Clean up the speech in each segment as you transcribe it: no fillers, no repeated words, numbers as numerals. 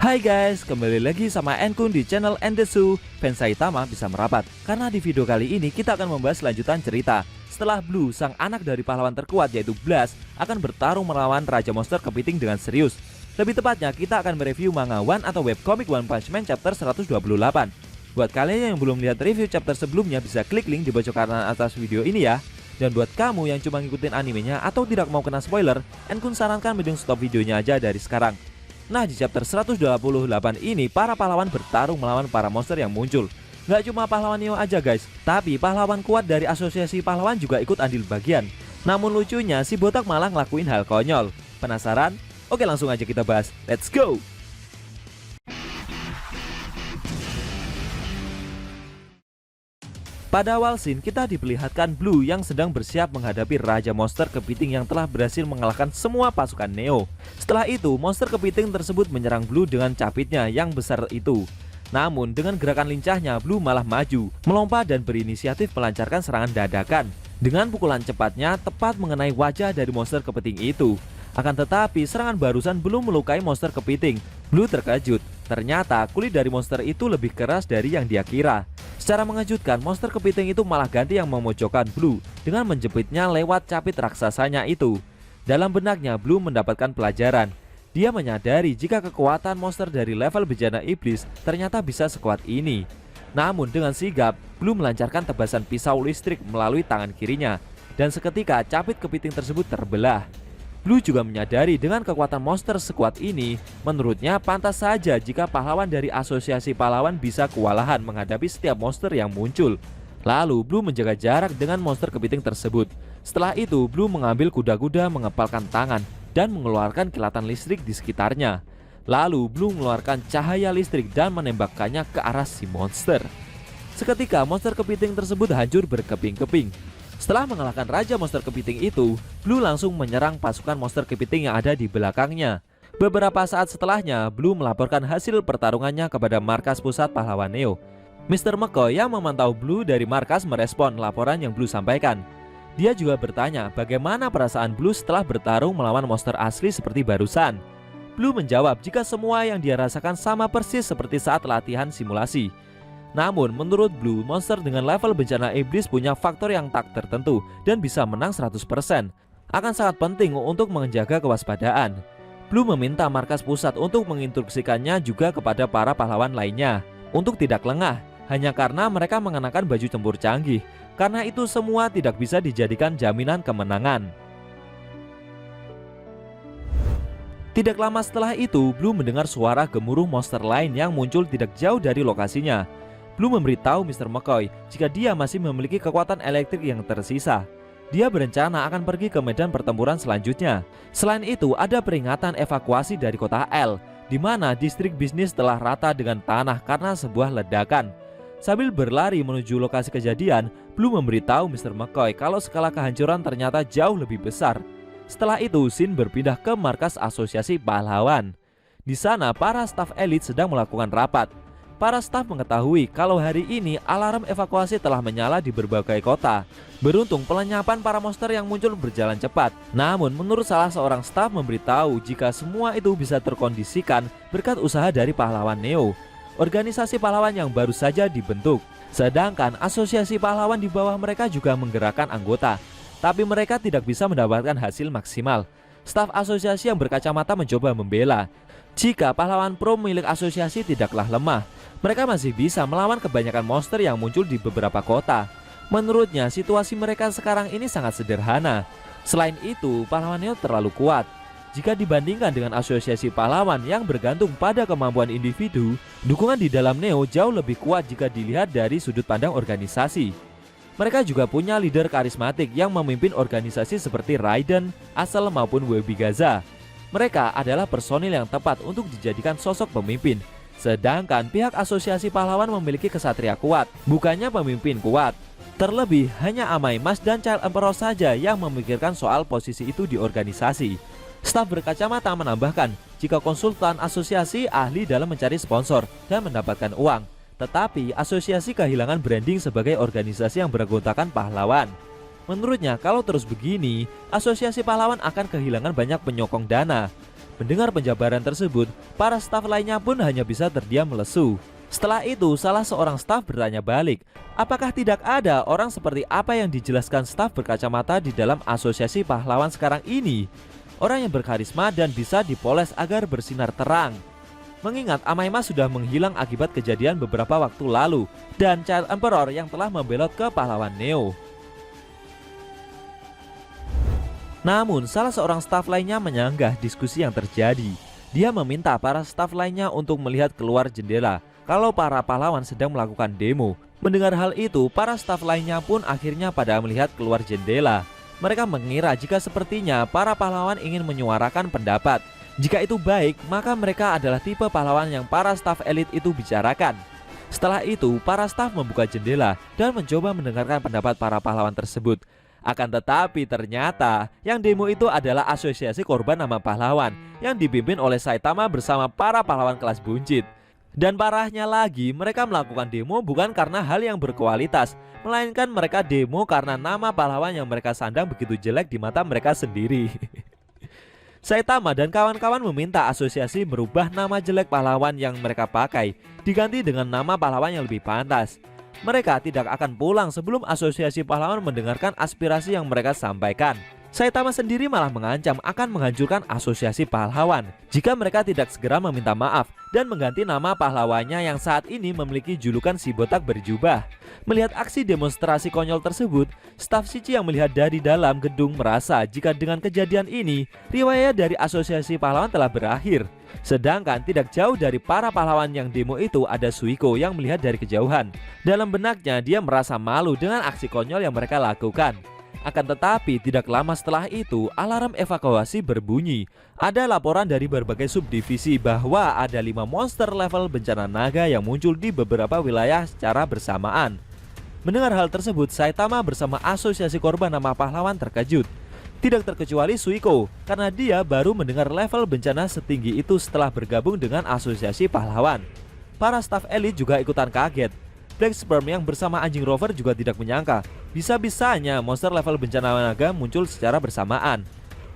Hai guys, kembali lagi sama Enkun di channel Endesu. Fans Saitama bisa merapat, karena di video kali ini kita akan membahas lanjutan cerita. Setelah Blue, sang anak dari pahlawan terkuat yaitu Blast, akan bertarung melawan Raja Monster Kepiting dengan serius. Lebih tepatnya, kita akan mereview manga One atau webcomic One Punch Man chapter 128. Buat kalian yang belum lihat review chapter sebelumnya, bisa klik link di pojok kanan atas video ini ya. Dan buat kamu yang cuma ngikutin animenya atau tidak mau kena spoiler, Enkun sarankan mending stop videonya aja dari sekarang. Nah, di chapter 128 ini para pahlawan bertarung melawan para monster yang muncul. Gak cuma pahlawan Neo aja guys, tapi pahlawan kuat dari asosiasi pahlawan juga ikut andil bagian. Namun lucunya si botak malah ngelakuin hal konyol. Penasaran? Oke, langsung aja kita bahas. Let's go! Pada awal scene, kita diperlihatkan Blue yang sedang bersiap menghadapi Raja Monster Kepiting yang telah berhasil mengalahkan semua pasukan Neo. Setelah itu, monster kepiting tersebut menyerang Blue dengan capitnya yang besar itu. Namun, dengan gerakan lincahnya, Blue malah maju, melompat dan berinisiatif melancarkan serangan dadakan. Dengan pukulan cepatnya, tepat mengenai wajah dari monster kepiting itu. Akan tetapi, serangan barusan belum melukai monster kepiting. Blue terkejut. Ternyata, kulit dari monster itu lebih keras dari yang dia kira. Secara mengejutkan, monster kepiting itu malah ganti yang memojokkan Blue dengan menjepitnya lewat capit raksasanya itu. Dalam benaknya, Blue mendapatkan pelajaran. Dia menyadari jika kekuatan monster dari level bejana iblis ternyata bisa sekuat ini. Namun dengan sigap, Blue melancarkan tebasan pisau listrik melalui tangan kirinya. Dan seketika capit kepiting tersebut terbelah. Blue juga menyadari dengan kekuatan monster sekuat ini, menurutnya pantas saja jika pahlawan dari asosiasi pahlawan bisa kewalahan menghadapi setiap monster yang muncul. Lalu Blue menjaga jarak dengan monster kepiting tersebut. Setelah itu Blue mengambil kuda-kuda mengepalkan tangan dan mengeluarkan kilatan listrik di sekitarnya. Lalu Blue mengeluarkan cahaya listrik dan menembakkannya ke arah si monster. Seketika monster kepiting tersebut hancur berkeping-keping. Setelah mengalahkan Raja Monster Kepiting itu, Blue langsung menyerang pasukan monster kepiting yang ada di belakangnya. Beberapa saat setelahnya, Blue melaporkan hasil pertarungannya kepada markas pusat pahlawan Neo. Mr. McCoy yang memantau Blue dari markas merespon laporan yang Blue sampaikan. Dia juga bertanya bagaimana perasaan Blue setelah bertarung melawan monster asli seperti barusan. Blue menjawab jika semua yang dia rasakan sama persis seperti saat latihan simulasi. Namun menurut Blue, monster dengan level bencana iblis punya faktor yang tak tertentu dan bisa menang 100%. Akan sangat penting untuk menjaga kewaspadaan. Blue meminta markas pusat untuk menginstruksikannya juga kepada para pahlawan lainnya untuk tidak lengah hanya karena mereka mengenakan baju tempur canggih. Karena itu semua tidak bisa dijadikan jaminan kemenangan. Tidak lama setelah itu, Blue mendengar suara gemuruh monster lain yang muncul tidak jauh dari lokasinya. Blue memberitahu Mr. McCoy jika dia masih memiliki kekuatan elektrik yang tersisa. Dia berencana akan pergi ke medan pertempuran selanjutnya. Selain itu, ada peringatan evakuasi dari kota L, di mana distrik bisnis telah rata dengan tanah karena sebuah ledakan. Sambil berlari menuju lokasi kejadian, Blue memberitahu Mr. McCoy kalau skala kehancuran ternyata jauh lebih besar. Setelah itu, Shin berpindah ke markas asosiasi pahlawan. Di sana, para staf elit sedang melakukan rapat. Para staf mengetahui kalau hari ini alarm evakuasi telah menyala di berbagai kota. Beruntung pelenyapan para monster yang muncul berjalan cepat. Namun menurut salah seorang staf memberitahu jika semua itu bisa terkondisikan berkat usaha dari pahlawan Neo, organisasi pahlawan yang baru saja dibentuk. Sedangkan asosiasi pahlawan di bawah mereka juga menggerakkan anggota, tapi mereka tidak bisa mendapatkan hasil maksimal. Staf asosiasi yang berkacamata mencoba membela jika pahlawan pro milik asosiasi tidaklah lemah. Mereka masih bisa melawan kebanyakan monster yang muncul di beberapa kota. Menurutnya, situasi mereka sekarang ini sangat sederhana. Selain itu, pahlawan Neo terlalu kuat. Jika dibandingkan dengan asosiasi pahlawan yang bergantung pada kemampuan individu, dukungan di dalam Neo jauh lebih kuat jika dilihat dari sudut pandang organisasi. Mereka juga punya leader karismatik yang memimpin organisasi seperti Raiden, Asal maupun Webigaza. Mereka adalah personil yang tepat untuk dijadikan sosok pemimpin. Sedangkan pihak asosiasi pahlawan memiliki kesatria kuat, bukannya pemimpin kuat. Terlebih hanya Amai Mas dan Child Emperor saja yang memikirkan soal posisi itu di organisasi. Staf berkacamata menambahkan jika konsultan asosiasi ahli dalam mencari sponsor dan mendapatkan uang, tetapi asosiasi kehilangan branding sebagai organisasi yang beranggotakan pahlawan. Menurutnya kalau terus begini, asosiasi pahlawan akan kehilangan banyak penyokong dana. Mendengar penjabaran tersebut, para staf lainnya pun hanya bisa terdiam lesu. Setelah itu, salah seorang staf bertanya balik, apakah tidak ada orang seperti apa yang dijelaskan staf berkacamata di dalam asosiasi pahlawan sekarang ini? Orang yang berkarisma dan bisa dipoles agar bersinar terang. Mengingat Amaima sudah menghilang akibat kejadian beberapa waktu lalu dan Child Emperor yang telah membelot ke pahlawan Neo. Namun, salah seorang staf lainnya menyanggah diskusi yang terjadi. Dia meminta para staf lainnya untuk melihat keluar jendela kalau para pahlawan sedang melakukan demo. Mendengar hal itu, para staf lainnya pun akhirnya pada melihat keluar jendela. Mereka mengira jika sepertinya para pahlawan ingin menyuarakan pendapat. Jika itu baik, maka mereka adalah tipe pahlawan yang para staf elit itu bicarakan. Setelah itu, para staf membuka jendela dan mencoba mendengarkan pendapat para pahlawan tersebut. Akan tetapi ternyata yang demo itu adalah asosiasi korban nama pahlawan yang dipimpin oleh Saitama bersama para pahlawan kelas buncit. Dan parahnya lagi, mereka melakukan demo bukan karena hal yang berkualitas, melainkan mereka demo karena nama pahlawan yang mereka sandang begitu jelek di mata mereka sendiri. Saitama dan kawan-kawan meminta asosiasi merubah nama jelek pahlawan yang mereka pakai diganti dengan nama pahlawan yang lebih pantas. Mereka tidak akan pulang sebelum asosiasi pahlawan mendengarkan aspirasi yang mereka sampaikan. Saitama sendiri malah mengancam akan menghancurkan asosiasi pahlawan jika mereka tidak segera meminta maaf dan mengganti nama pahlawannya yang saat ini memiliki julukan si botak berjubah. Melihat aksi demonstrasi konyol tersebut, staf Shichi yang melihat dari dalam gedung merasa jika dengan kejadian ini, riwayat dari asosiasi pahlawan telah berakhir. Sedangkan tidak jauh dari para pahlawan yang demo itu ada Suiko yang melihat dari kejauhan. Dalam benaknya dia merasa malu dengan aksi konyol yang mereka lakukan. Akan tetapi tidak lama setelah itu alarm evakuasi berbunyi. Ada laporan dari berbagai subdivisi bahwa ada 5 monster level bencana naga yang muncul di beberapa wilayah secara bersamaan. Mendengar hal tersebut, Saitama bersama asosiasi korban nama pahlawan terkejut. Tidak terkecuali Suiko, karena dia baru mendengar level bencana setinggi itu setelah bergabung dengan asosiasi pahlawan. Para staf elit juga ikutan kaget. Black Sperm yang bersama anjing Rover juga tidak menyangka bisa-bisanya monster level bencana naga muncul secara bersamaan.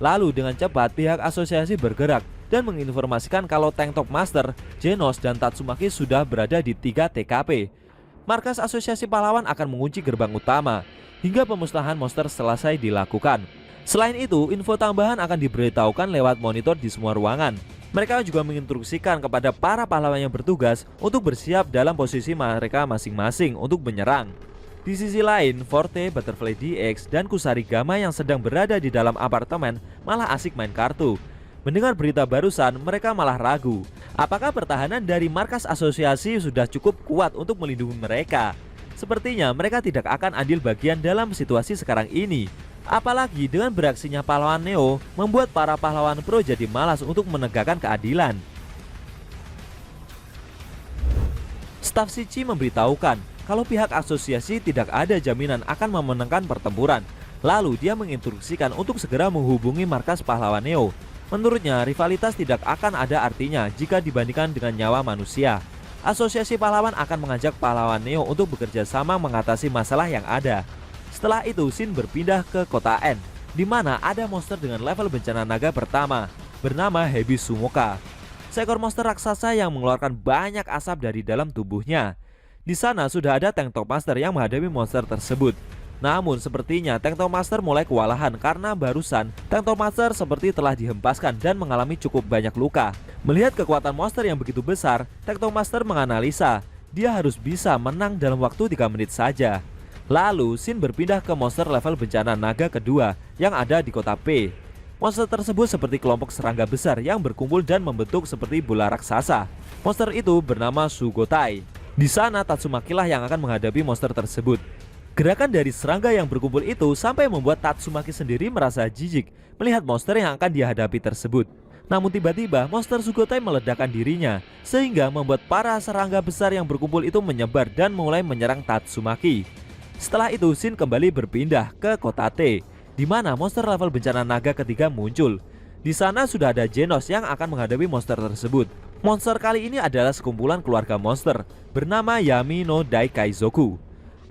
Lalu dengan cepat pihak asosiasi bergerak dan menginformasikan kalau Tank Top Master, Genos, dan Tatsumaki sudah berada di 3 TKP. Markas asosiasi pahlawan akan mengunci gerbang utama hingga pemusnahan monster selesai dilakukan. Selain itu, info tambahan akan diberitahukan lewat monitor di semua ruangan. Mereka juga menginstruksikan kepada para pahlawan yang bertugas untuk bersiap dalam posisi mereka masing-masing untuk menyerang. Di sisi lain, Forte, Butterfly DX, dan Kusarigama yang sedang berada di dalam apartemen malah asik main kartu. Mendengar berita barusan, mereka malah ragu. Apakah pertahanan dari markas asosiasi sudah cukup kuat untuk melindungi mereka? Sepertinya mereka tidak akan adil bagian dalam situasi sekarang ini. Apalagi dengan beraksinya pahlawan Neo membuat para pahlawan pro jadi malas untuk menegakkan keadilan. Staf Shichi memberitahukan kalau pihak asosiasi tidak ada jaminan akan memenangkan pertempuran. Lalu dia menginstruksikan untuk segera menghubungi markas pahlawan Neo. Menurutnya rivalitas tidak akan ada artinya jika dibandingkan dengan nyawa manusia. Asosiasi pahlawan akan mengajak pahlawan Neo untuk bekerja sama mengatasi masalah yang ada. Setelah itu, Shin berpindah ke kota N, di mana ada monster dengan level bencana naga pertama, bernama Hebi Sumoka. Seekor monster raksasa yang mengeluarkan banyak asap dari dalam tubuhnya. Di sana sudah ada Tank Top Master yang menghadapi monster tersebut. Namun sepertinya Tank Top Master mulai kewalahan karena barusan Tank Top Master seperti telah dihempaskan dan mengalami cukup banyak luka. Melihat kekuatan monster yang begitu besar, Tank Top Master menganalisa dia harus bisa menang dalam waktu 3 menit saja. Lalu Shin berpindah ke monster level bencana naga kedua yang ada di kota P. Monster tersebut seperti kelompok serangga besar yang berkumpul dan membentuk seperti bola raksasa. Monster itu bernama Sugotai. Di sana Tatsumaki lah yang akan menghadapi monster tersebut. Gerakan dari serangga yang berkumpul itu sampai membuat Tatsumaki sendiri merasa jijik melihat monster yang akan dihadapi tersebut. Namun tiba-tiba monster Sugotai meledakkan dirinya sehingga membuat para serangga besar yang berkumpul itu menyebar dan mulai menyerang Tatsumaki. Setelah itu Shin kembali berpindah ke kota T, di mana monster level bencana naga ketiga muncul. Di sana sudah ada Genos yang akan menghadapi monster tersebut. Monster kali ini adalah sekumpulan keluarga monster bernama Yami no Daikaizoku.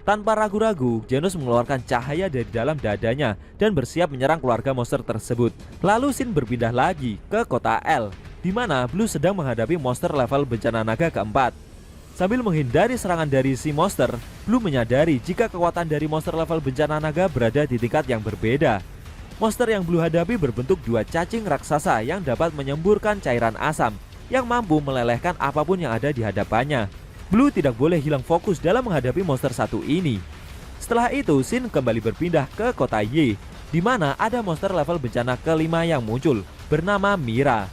Tanpa ragu-ragu, Genos mengeluarkan cahaya dari dalam dadanya dan bersiap menyerang keluarga monster tersebut. Lalu Shin berpindah lagi ke kota L, di mana Blue sedang menghadapi monster level bencana naga keempat. Sambil menghindari serangan dari si monster, Blue menyadari jika kekuatan dari monster level bencana naga berada di tingkat yang berbeda. Monster yang Blue hadapi berbentuk dua cacing raksasa yang dapat menyemburkan cairan asam yang mampu melelehkan apapun yang ada di hadapannya. Blue tidak boleh hilang fokus dalam menghadapi monster satu ini. Setelah itu, Shin kembali berpindah ke kota Y, di mana ada monster level bencana kelima yang muncul, bernama Mira.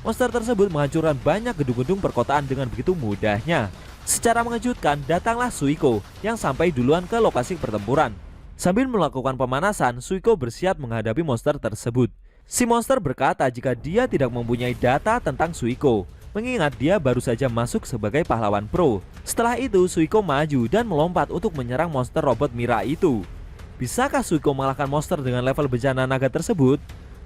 Monster tersebut menghancurkan banyak gedung-gedung perkotaan dengan begitu mudahnya. Secara mengejutkan, datanglah Suiko yang sampai duluan ke lokasi pertempuran. Sambil melakukan pemanasan, Suiko bersiap menghadapi monster tersebut. Si monster berkata jika dia tidak mempunyai data tentang Suiko, mengingat dia baru saja masuk sebagai pahlawan pro. Setelah itu, Suiko maju dan melompat untuk menyerang monster robot Mira itu. Bisakah Suiko mengalahkan monster dengan level bencana naga tersebut?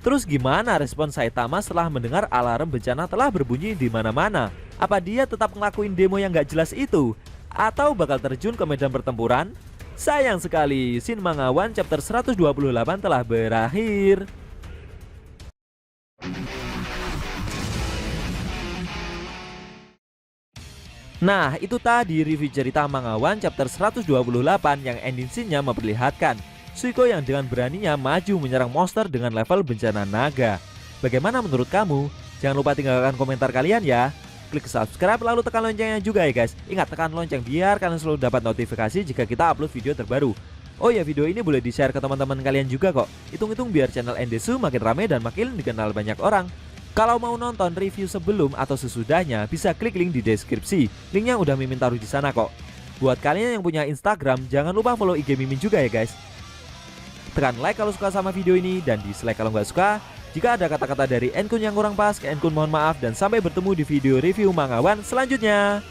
Terus gimana respon Saitama setelah mendengar alarm bencana telah berbunyi di mana-mana? Apa dia tetap ngelakuin demo yang gak jelas itu? Atau bakal terjun ke medan pertempuran? Sayang sekali, Shin Manga One chapter 128 telah berakhir. Nah, itu tadi review cerita Manga One chapter 128 yang ending scene-nya memperlihatkan Suiko yang dengan beraninya maju menyerang monster dengan level bencana naga. Bagaimana menurut kamu? Jangan lupa tinggalkan komentar kalian ya. Klik subscribe lalu tekan loncengnya juga ya guys. Ingat tekan lonceng biar kalian selalu dapat notifikasi jika kita upload video terbaru. Oh ya, video ini boleh di-share ke teman-teman kalian juga kok. Hitung-hitung biar channel Endesu makin rame dan makin dikenal banyak orang. Kalau mau nonton review sebelum atau sesudahnya, bisa klik link di deskripsi. Linknya udah Mimin taruh di sana kok. Buat kalian yang punya Instagram, jangan lupa follow IG Mimin juga ya guys. Tekan like kalau suka sama video ini dan dislike kalau nggak suka. Jika ada kata-kata dari Enkun yang kurang pas, ke Enkun mohon maaf dan sampai bertemu di video review Manga One selanjutnya.